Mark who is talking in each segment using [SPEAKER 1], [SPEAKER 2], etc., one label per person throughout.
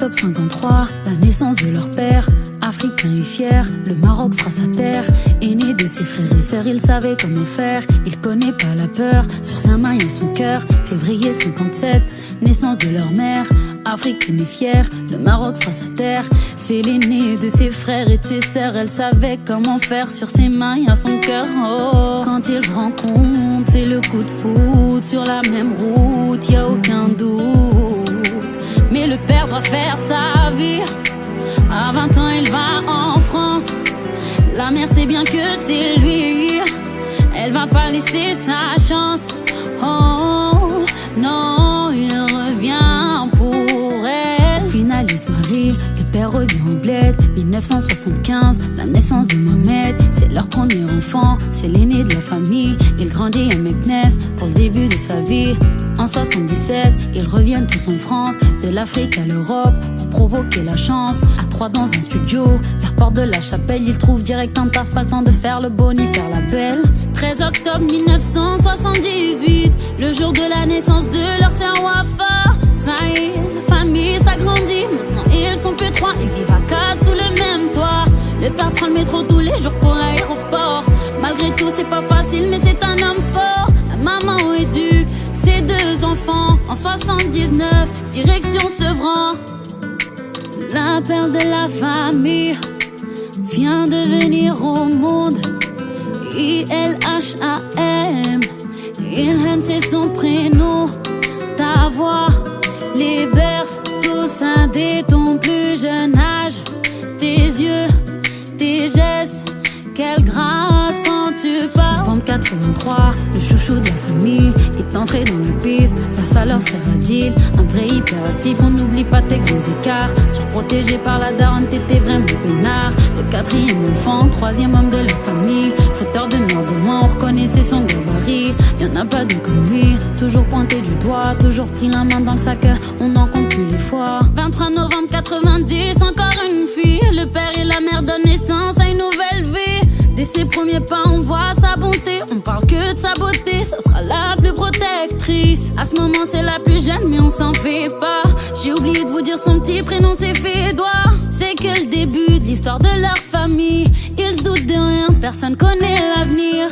[SPEAKER 1] octobre 53, la naissance de leur père. Africain et fier, le Maroc sera sa terre. Aîné de ses frères et sœurs, il savait comment faire. Il connaît pas la peur, sur sa main et son cœur. Février 57, naissance de leur mère. Africaine et fière, le Maroc sera sa terre. C'est l'aîné de ses frères et de ses sœurs. Elle savait comment faire, sur ses mains et à son cœur. Oh, quand ils se rencontrent, c'est le coup de foudre. Sur la même route, y a aucun doute. Mais le père doit faire sa vie. À 20 ans, il va en France. La mère sait bien que c'est lui. Elle va pas laisser sa chance. Oh, non, il revient pour elle. Finalise Marie, le père revient au bled. 1975, la naissance de Mohamed. C'est leur premier enfant, c'est l'aîné de la famille. Il grandit à Meknès pour le début de sa vie. En 77, ils reviennent tous en France. De l'Afrique à l'Europe pour provoquer la chance. À 3 dans un studio, vers Porte de la Chapelle. Ils trouvent direct un taf, pas le temps de faire le beau ni faire la belle. 13 octobre 1978, le jour de la naissance de leur sœur Wafa. Ça y est, la famille s'agrandit. Maintenant ils sont plus 3, ils vivent à 4 sous le même toit. Le père prend le métro tous les jours pour l'aéroport. Malgré tout c'est pas facile mais c'est un homme fort. La maman éduque ses 2 enfants. En 79, direction Sevran. La perle de la famille vient de venir au monde. ILHAM, Ilham c'est son prénom. Ta voix les berce tous dès ton plus jeune âge. Tes yeux, tes gestes, quelle grâce quand tu parles. Novembre 83, le chouchou de la famille est entré dans la piste. Passe à leur frère Adil, un vrai hyperactif. On n'oublie pas tes grands écarts. Surprotégé par la daronne, t'étais vraiment peinard. Le 4e enfant, 3e homme de la famille. Fauteur de noir de loin, on reconnaissait son gabarit. Y'en a pas deux comme lui, toujours pointé du doigt. Toujours pris la main dans le sac, on n'en compte plus les fois. 23 novembre 90, encore une fille. Le père et la mère donnent naissance à une nouvelle vie. Dès ses premiers pas, on voit sa bonté. On parle que de sa beauté, ça sera la plus protectrice. À ce moment, c'est la plus jeune, mais on s'en fait pas. J'ai oublié de vous dire son petit prénom, c'est Fédois. C'est que le début de l'histoire de leur famille. Ils se doutent de rien, personne connaît l'avenir.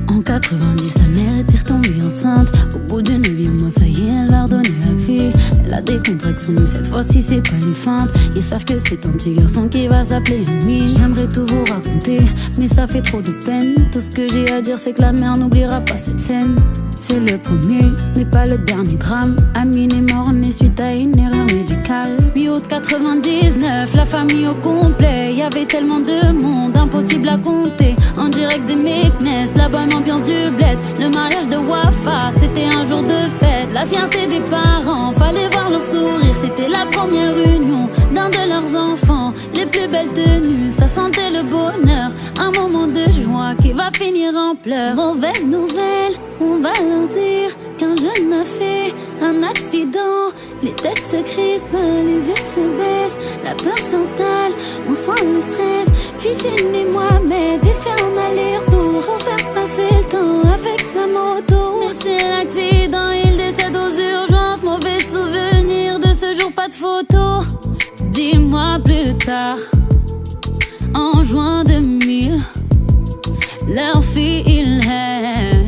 [SPEAKER 1] En 90, la mère était retombée enceinte. Au bout du 9e mois, ça y est, elle va redonner la vie. Elle a des contractions, mais cette fois-ci, c'est pas une feinte. Ils savent que c'est un petit garçon qui va s'appeler Ami. J'aimerais tout vous raconter, mais ça fait trop de peine. Tout ce que j'ai à dire, c'est que la mère n'oubliera pas cette scène. C'est le premier, mais pas le dernier drame. Amine est mort né suite à une erreur médicale. 8 août 99, la famille au complet. Y avait tellement de monde, impossible à compter. En direct des Meknès, la bonne ambiance du bled. Le mariage de Wafa, c'était un jour de fête. La fierté des parents, fallait voir leur sourire. C'était la première union d'un de leurs enfants. Les plus belles tenues, ça sentait le bonheur. Un moment de joie qui va finir en pleurs. Mauvaise nouvelle, on va leur dire qu'un jeune a fait un accident. Les têtes se crispent, les yeux se baissent. La peur s'installe, on sent le stress. Fils aîné Mohamed et fait un aller-retour pour faire passer le temps avec sa moto. Mais c'est l'accident, il décède aux urgences. Mauvais souvenir de ce jour, pas de photo. 10 mois plus tard, en juin 2000, leur fille Ilham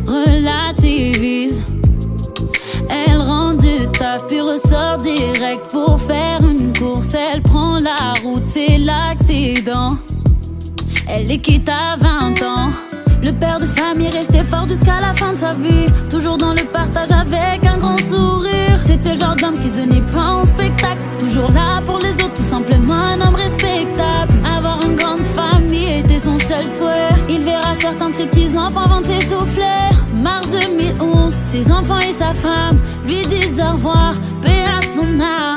[SPEAKER 1] relativise. Elle rentre du taf puis ressort direct pour faire une course. Elle prend la route, c'est l'accident. Elle les quitte à 20 ans. Le père de famille restait fort jusqu'à la fin de sa vie. Toujours dans le partage avec un grand sourire. C'était le genre d'homme qui se donnait pas en spectacle. Toujours là pour les autres, tout simplement un homme respectable. Avoir une grande famille était son seul souhait. Il verra certains de ses petits-enfants avant de s'essouffler. Mars 2011, ses enfants et sa femme lui disent au revoir, paix à son âme.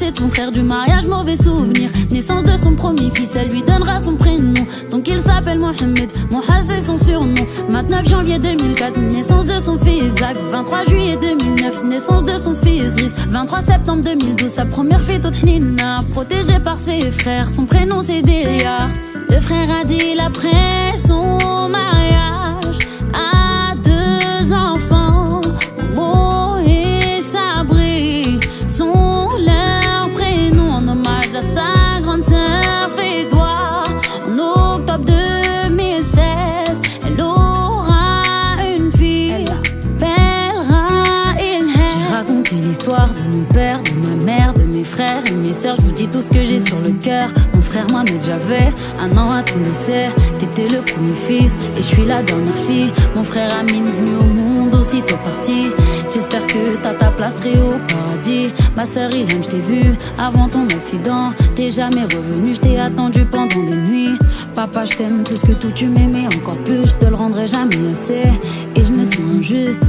[SPEAKER 1] décès de son frère, du mariage, mauvais souvenir. Naissance de son premier fils, elle lui donnera son prénom. Donc il s'appelle Mohamed, Mohaz c'est son surnom. 29 janvier 2004, naissance de son fils Zach. 23 juillet 2009, naissance de son fils Driss. 23 septembre 2012, sa première fête au Tnina. Protégée par ses frères, son prénom c'est Delia. Le frère Adil après son mariage a 2 enfants. Momo et Sabri sont leurs prénoms en hommage à sa grande sœur Fédois. En octobre 2016, elle aura une fille, appellera Ilhem. J'ai raconté l'histoire de mon père, de ma mère, de mes frères et mes sœurs. Je vous dis tout ce que j'ai sur le cœur. Mon frère Mohamed, j'avais 1 an à ton décès. T'étais le premier fils et je suis la dernière fille. Mon frère Amine venu au monde aussitôt parti. J'espère que t'as ta place très haut au paradis. Ma sœur Ilhem, je t'ai vue avant ton accident. T'es jamais revenu, je t'ai attendu pendant des nuits. Papa, je t'aime plus que tout, tu m'aimais encore plus. Je te le rendrai jamais assez et je me sens injuste.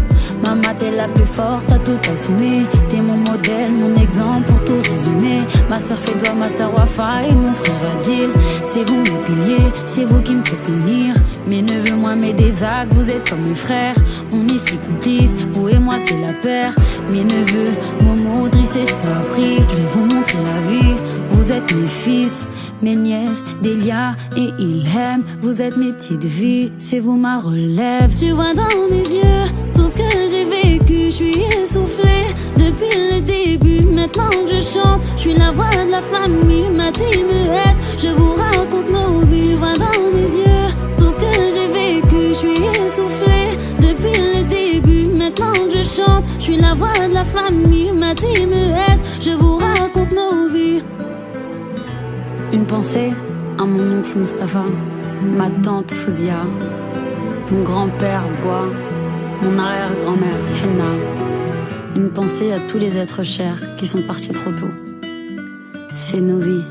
[SPEAKER 1] Maman, t'es la plus forte, t'as tout assumé. T'es mon modèle, mon exemple pour tout résumer. Ma sœur Fédois, ma sœur Wafa et mon frère Adil. C'est vous mes piliers, c'est vous qui me faites tenir. Mes neveux, moi, mes Zach, vous êtes comme mes frères. On est si complices, vous et moi c'est la paire. Mes neveux, Momo, Driss et Sabri. Je vais vous montrer la vie. Vous êtes mes fils, mes nièces, Delia et Ilhem. Vous êtes mes petites vies, c'est vous ma relève. Tu vois dans mes yeux tout ce que j'ai vécu. Je suis essoufflée depuis le début. Maintenant que je chante, je suis la voix de la famille. Ma team S, je vous raconte nos vies. Vois dans mes yeux tout ce que j'ai vécu. Je suis essoufflée depuis le début. Maintenant que je chante, je suis la voix de la famille. Ma team S, je vous raconte nos vies. Une pensée à mon oncle Mustapha, ma tante Fouzia, mon grand-père Bois, mon arrière-grand-mère Henna. Une pensée à tous les êtres chers qui sont partis trop tôt. C'est nos vies.